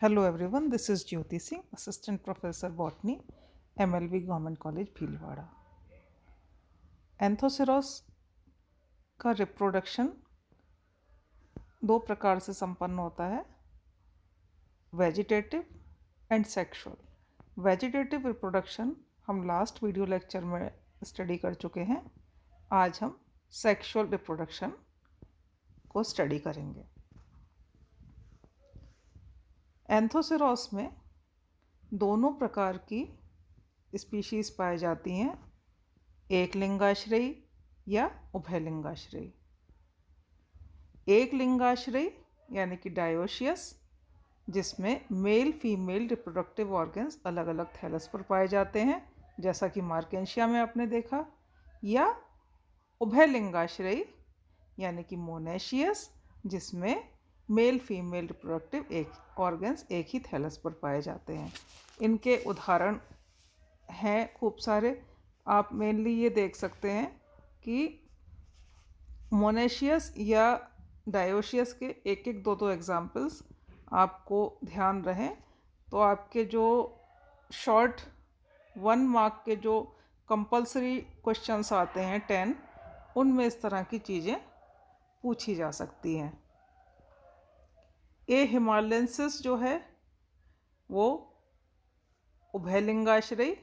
Hello everyone, this is Jyoti Singh, Assistant Professor Botany, MLV Government College, Bhilwara. Anthoceros का reproduction दो प्रकार से संपन्न होता है, vegetative and sexual. Vegetative reproduction हम लास्ट वीडियो लेक्चर में स्टडी कर चुके हैं। आज हम सेक्सुअल रिप्रोडक्शन को स्टडी करेंगे। एंथोसिरोस में दोनों प्रकार की स्पीशीज़ पाई जाती हैं, एक लिंगाश्रयी या उभयलिंगाश्रयी। एक लिंगाश्रयी यानी कि डायोशियस, जिसमें मेल फीमेल रिप्रोडक्टिव ऑर्गन्स अलग अलग थैलस पर पाए जाते हैं, जैसा कि मार्केंशिया में आपने देखा। या उभयलिंगाश्रयी यानी कि मोनेशियस, जिसमें मेल फीमेल रिप्रोडक्टिव ऑर्गन्स एक ही थैलस पर पाए जाते हैं। इनके उदाहरण हैं खूब सारे। आप मेनली ये देख सकते हैं कि मोनेशियस या डायोशियस के एक एक दो एग्जाम्पल्स आपको ध्यान रहें तो आपके जो शॉर्ट 1 मार्क के जो कंपलसरी क्वेश्चंस आते हैं 10, उनमें इस तरह की चीज़ें पूछी जा सकती हैं। ए हिमालयंसिस जो है वो उभयलिंगाश्रयी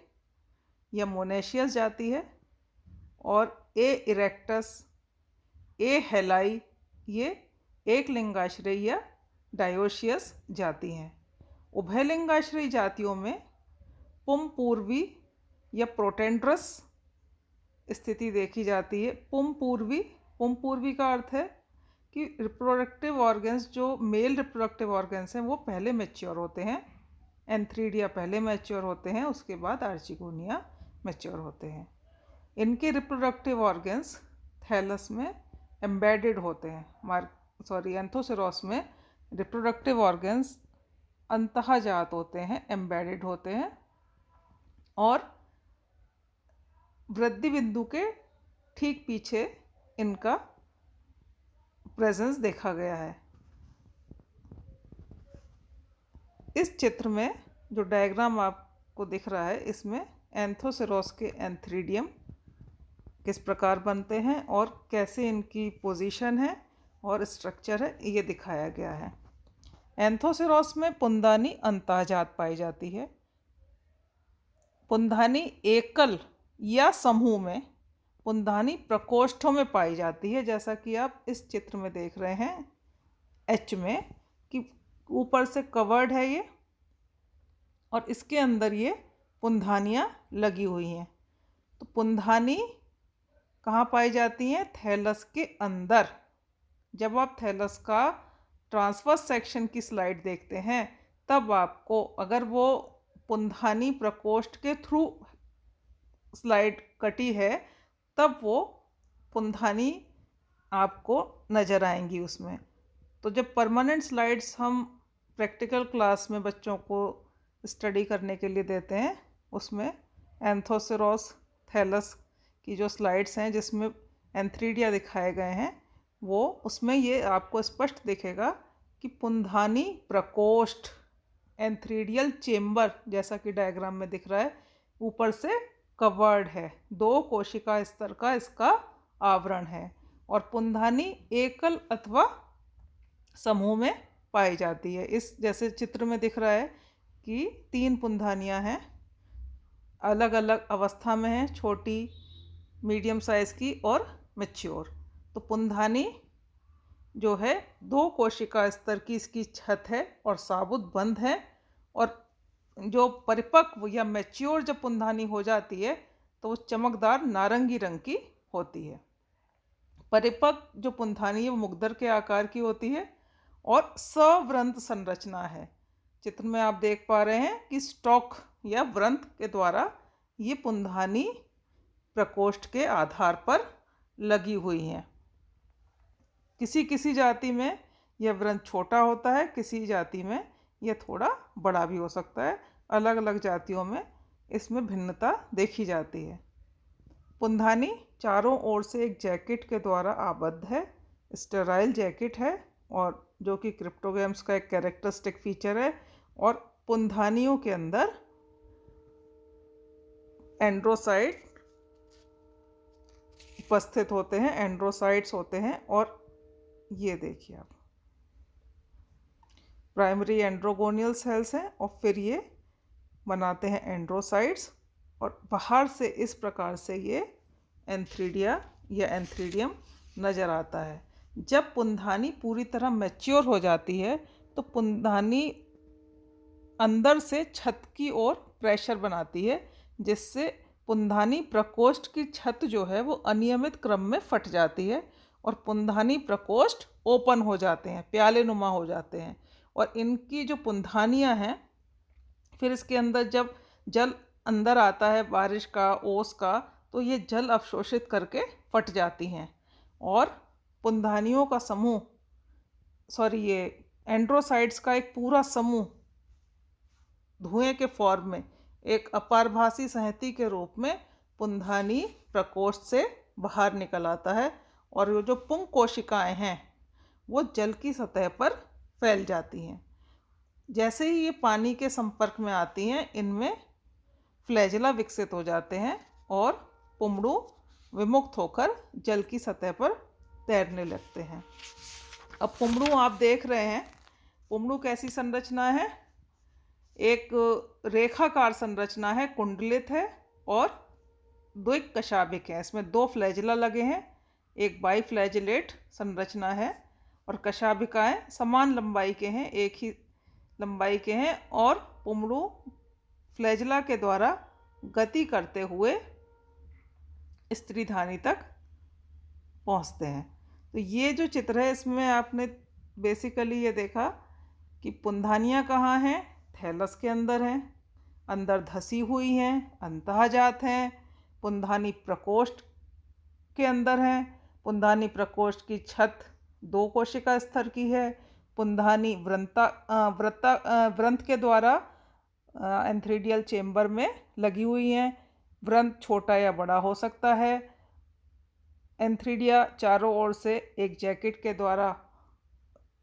या मोनेशियस जाती है, और ए इरेक्टस, ए हेलाई ये एक लिंगाश्रयी या डायोशियस जाती हैं। उभयलिंगाश्रयी जातियों में पुम पूर्वी या प्रोटेंड्रस स्थिति देखी जाती है। पुम पूर्वी का अर्थ है कि रिप्रोडक्टिव ऑर्गन्स, जो मेल रिप्रोडक्टिव ऑर्गन्स हैं, वो पहले मैच्योर होते हैं। एंथ्रीडिया पहले मैच्योर होते हैं, उसके बाद आर्चिगोनिया मैच्योर होते हैं। इनके रिप्रोडक्टिव ऑर्गन्स थैलस में एम्बेडेड होते हैं। एंथोसिरोस में रिप्रोडक्टिव ऑर्गन्स अंतःजात होते हैं, एम्बेडेड होते हैं, और वृद्धि बिंदु के ठीक पीछे इनका प्रेजेंस देखा गया है। इस चित्र में जो डायग्राम आपको दिख रहा है, इसमें एंथोसिरोस के एंथ्रीडियम किस प्रकार बनते हैं और कैसे इनकी पोजीशन है और स्ट्रक्चर है, ये दिखाया गया है। एंथोसिरोस में पुंदानी अंतःजात पाई जाती है। पुंदानी एकल या समूह में, पुंदानी प्रकोष्ठों में पाई जाती है, जैसा कि आप इस चित्र में देख रहे हैं एच में, कि ऊपर से कवर्ड है ये, और इसके अंदर ये पुंधानियाँ लगी हुई हैं। तो पुंधानी कहाँ पाई जाती हैं? थैलस के अंदर। जब आप थैलस का ट्रांसवर्स सेक्शन की स्लाइड देखते हैं, तब आपको, अगर वो पुंधानी प्रकोष्ठ के थ्रू स्लाइड कटी है, तब वो पुंधानी आपको नज़र आएंगी उसमें। तो जब परमानेंट स्लाइड्स हम प्रैक्टिकल क्लास में बच्चों को स्टडी करने के लिए देते हैं, उसमें एंथोसिरोस थैलस की जो स्लाइड्स हैं जिसमें एंथ्रीडिया दिखाए गए हैं, वो उसमें ये आपको स्पष्ट दिखेगा कि पुंधानी प्रकोष्ठ, एंथ्रीडियल चेम्बर, जैसा कि डायग्राम में दिख रहा है, ऊपर से कवर्ड है, 2 कोशिका स्तर का इसका आवरण है, और पुंधानी एकल अथवा समूह में पाई जाती है। इस जैसे चित्र में दिख रहा है कि 3 पुंधानियाँ हैं, अलग अलग अवस्था में हैं, छोटी, मीडियम साइज़ की और मैच्योर। तो पुंधानी जो है 2 कोशिका स्तर की इसकी छत है और साबुत बंद है, और जो परिपक्व या मैच्योर जब पुंधानी हो जाती है तो वो चमकदार नारंगी रंग की होती है। परिपक्व जो पुंधानी है वो मुग्दर के आकार की होती है और सवृंत संरचना है। चित्र में आप देख पा रहे हैं कि स्टॉक या व्रंत के द्वारा ये पुंधानी प्रकोष्ठ के आधार पर लगी हुई हैं। किसी किसी जाति में यह व्रंत छोटा होता है, किसी जाति में यह थोड़ा बड़ा भी हो सकता है। अलग अलग जातियों में इसमें भिन्नता देखी जाती है। पुंधानी चारों ओर से एक जैकेट के द्वारा आबद्ध है, स्टेराइल जैकेट है, और जो कि क्रिप्टोगैम्स का एक कैरेक्टरिस्टिक फीचर है, और पुंधानियों के अंदर एंड्रोसाइट उपस्थित होते हैं, एंड्रोसाइट्स होते हैं। और ये देखिए आप, प्राइमरी एंड्रोगोनियल सेल्स हैं और फिर ये बनाते हैं एंड्रोसाइट्स, और बाहर से इस प्रकार से ये एंथ्रीडिया या एंथ्रीडियम नज़र आता है। जब पुंधानी पूरी तरह मैच्योर हो जाती है तो पुंधानी अंदर से छत की ओर प्रेशर बनाती है, जिससे पुंधानी प्रकोष्ठ की छत जो है वो अनियमित क्रम में फट जाती है और पुंधानी प्रकोष्ठ ओपन हो जाते हैं, प्याले नुमा हो जाते हैं। और इनकी जो पुंधानियाँ हैं, फिर इसके अंदर जब जल अंदर आता है बारिश का, ओस का, तो ये जल अवशोषित करके फट जाती हैं और पुंधानियों का समूह, ये एंड्रोसाइट्स का एक पूरा समूह धुएं के फॉर्म में एक अपारभासी संहति के रूप में पुंधानी प्रकोष्ठ से बाहर निकल आता है और ये जो पुंग कोशिकाएं हैं वो जल की सतह पर फैल जाती हैं। जैसे ही ये पानी के संपर्क में आती हैं, इनमें फ्लैजेला विकसित हो जाते हैं और पुमड़ू विमुक्त होकर जल की सतह पर तैरने लगते हैं। अब पुमड़ू आप देख रहे हैं, पुमड़ू कैसी संरचना है? एक रेखाकार संरचना है, कुंडलित है और द्विक कशाभिक है। इसमें 2 फ्लैजिला लगे हैं, एक बाईफ्लैजिलेट संरचना है और कशाभिकाएं समान लंबाई के हैं, एक ही लंबाई के हैं और पुमड़ू फ्लैजिला के द्वारा गति करते हुए स्त्रीधानी तक पहुंचते हैं। तो ये जो चित्र है, इसमें आपने बेसिकली ये देखा कि पुंधानियाँ कहाँ हैं? थैलस के अंदर हैं, अंदर धसी हुई हैं, अंतःजात हैं, पुंधानी प्रकोष्ठ के अंदर हैं। पुंधानी प्रकोष्ठ की छत 2 कोशिका स्तर की है। पुंधानी व्रंत के द्वारा एंथ्रीडियल चेम्बर में लगी हुई हैं। व्रंत छोटा या बड़ा हो सकता है। एंथ्रीडिया चारों ओर से एक जैकेट के द्वारा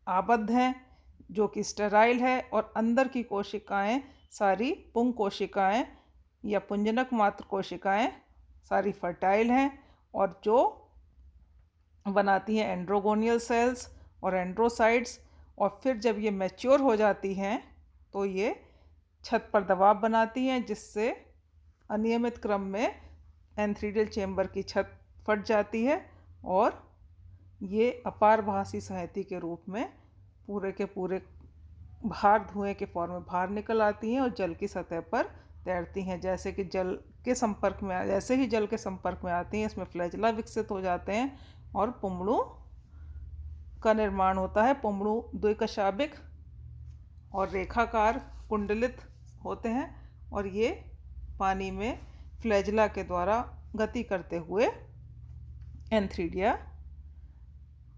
आबद्ध हैं जो कि स्टेराइल है और अंदर की कोशिकाएं सारी पुंग कोशिकाएं या पुंजनक मात्र कोशिकाएं सारी फर्टाइल हैं और जो बनाती हैं एंड्रोगोनियल सेल्स और एंड्रोसाइट्स। और फिर जब ये मैच्योर हो जाती हैं तो ये छत पर दबाव बनाती हैं, जिससे अनियमित क्रम में एंथ्रीडियल चेम्बर की छत फट जाती है और ये अपारभासी संहति के रूप में पूरे के पूरे बाहर धुएं के फॉर्म में बाहर निकल आती हैं और जल की सतह पर तैरती हैं। जैसे ही जल के संपर्क में आती हैं, इसमें फ्लैजिला विकसित हो जाते हैं और पुमड़ू का निर्माण होता है। पुमड़ू द्विकशाभिक और रेखाकार कुंडलित होते हैं और ये पानी में फ्लैजिला के द्वारा गति करते हुए एंथ्रीडिया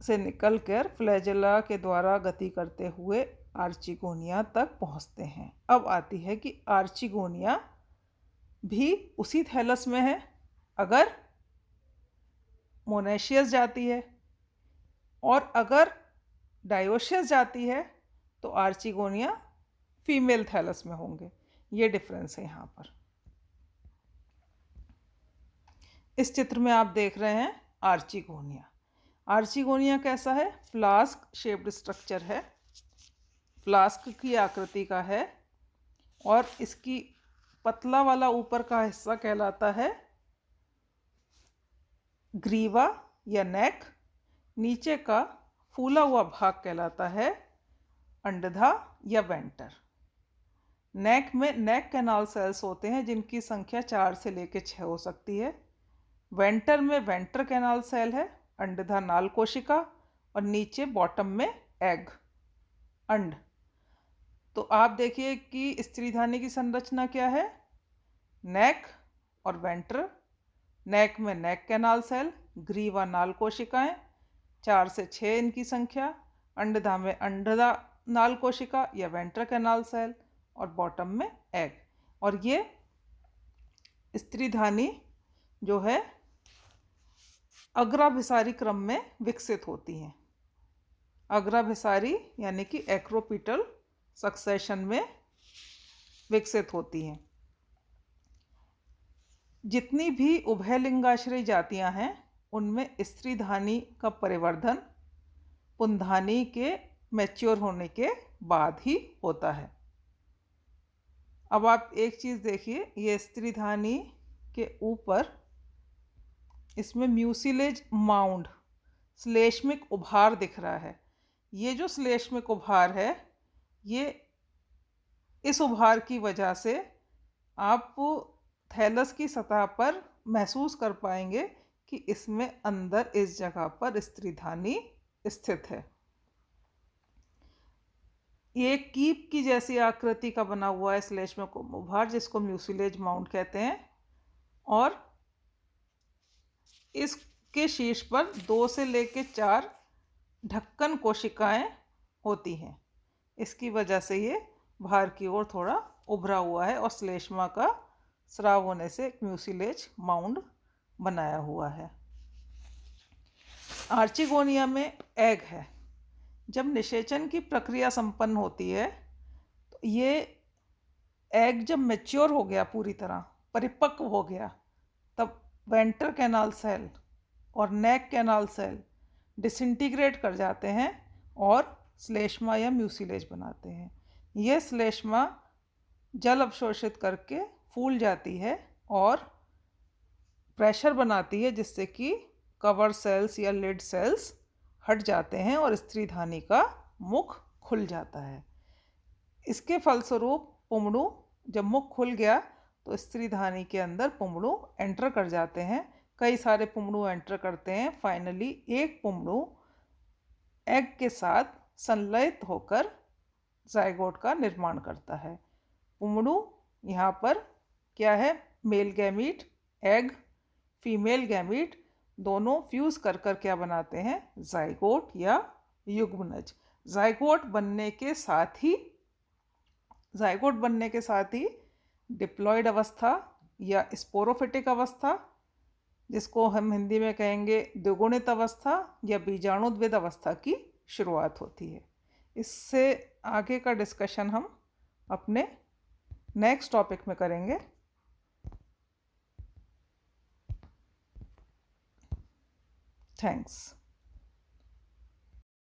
से निकलकर फ्लैजिला के द्वारा गति करते हुए आर्चिगोनिया तक पहुंचते हैं। अब आती है कि आर्चिगोनिया भी उसी थैलस में है। अगर मोनेशियस जाती है और अगर डायोशियस जाती है तो आर्चिगोनिया फीमेल थैलस में होंगे। ये डिफरेंस है यहाँ पर। इस चित्र में आप देख रहे हैं आर्चिगोनिया। आर्चिगोनिया कैसा है? फ्लास्क शेप्ड स्ट्रक्चर है, फ्लास्क की आकृति का है और इसकी पतला वाला ऊपर का हिस्सा कहलाता है ग्रीवा या नेक, नीचे का फूला हुआ भाग कहलाता है अंडधा या वेंटर। नेक में नेक कैनाल सेल्स होते हैं जिनकी संख्या 4 से लेकर 6 हो सकती है। वेंटर में वेंटर कैनाल सेल है, अंडधा नाल कोशिका और नीचे बॉटम में एग अंड। तो आप देखिए कि स्त्रीधानी की संरचना क्या है? नेक और वेंटर। नेक में नेक कैनाल सेल, ग्रीवा नाल कोशिकाएं 4 से 6 इनकी संख्या, अंडधा में अंडधा नाल कोशिका या वेंटर कैनाल सेल और बॉटम में एग। और ये स्त्रीधानी जो है अग्राभिसारी क्रम में विकसित होती हैं। अग्राभिसारी यानी कि एक्रोपिटल सक्सेशन में विकसित होती हैं। जितनी भी उभयलिंगाश्रयी जातियां हैं उनमें स्त्रीधानी का परिवर्धन पुंधानी के मैच्योर होने के बाद ही होता है। अब आप एक चीज़ देखिए, ये स्त्रीधानी के ऊपर इसमें म्यूसिलेज माउंड श्लेष्मिक उभार दिख रहा है। ये जो श्लेष्मिक उभार है, ये इस उभार की वजह से आप थैलस की सतह पर महसूस कर पाएंगे कि इसमें अंदर इस जगह पर स्त्रीधानी स्थित है। ये कीप की जैसी आकृति का बना हुआ है श्लेष्मिक उभार, जिसको म्यूसिलेज माउंट कहते हैं, और इसके शीर्ष पर 2 से लेकर 4 ढक्कन कोशिकाएं होती हैं। इसकी वजह से ये बाहर की ओर थोड़ा उभरा हुआ है और श्लेष्मा का स्राव होने से एक म्यूसिलेज माउंड बनाया हुआ है। आर्चिगोनिया में एग है। जब निषेचन की प्रक्रिया संपन्न होती है तो ये एग जब मैच्योर हो गया, पूरी तरह परिपक्व हो गया, तब वेंटर कैनाल सेल और नेक कैनाल सेल डिसइंटीग्रेट कर जाते हैं और श्लेष्मा या म्यूसिलेज बनाते हैं। यह श्लेष्मा जल अवशोषित करके फूल जाती है और प्रेशर बनाती है, जिससे कि कवर सेल्स या लिड सेल्स हट जाते हैं और स्त्रीधानी का मुख खुल जाता है। इसके फलस्वरूप पुमड़ू, जब मुख खुल गया तो स्त्रीधानी के अंदर पुमड़ू एंटर कर जाते हैं। कई सारे पुमड़ू एंटर करते हैं। फाइनली एक पुमड़ू एग के साथ संलयित होकर जाइगोट का निर्माण करता है। पुमड़ू यहाँ पर क्या है, male gamete, egg, female gamete दोनों फ्यूज कर कर क्या बनाते हैं, जाइगोट या युग्मनज। जाइगोट बनने के साथ ही डिप्लॉयड अवस्था या स्पोरोफिटिक अवस्था, जिसको हम हिंदी में कहेंगे द्विगुणित अवस्था या बीजाणुद्विद अवस्था की शुरुआत होती है। इससे आगे का डिस्कशन हम अपने नेक्स्ट टॉपिक में करेंगे। थैंक्स।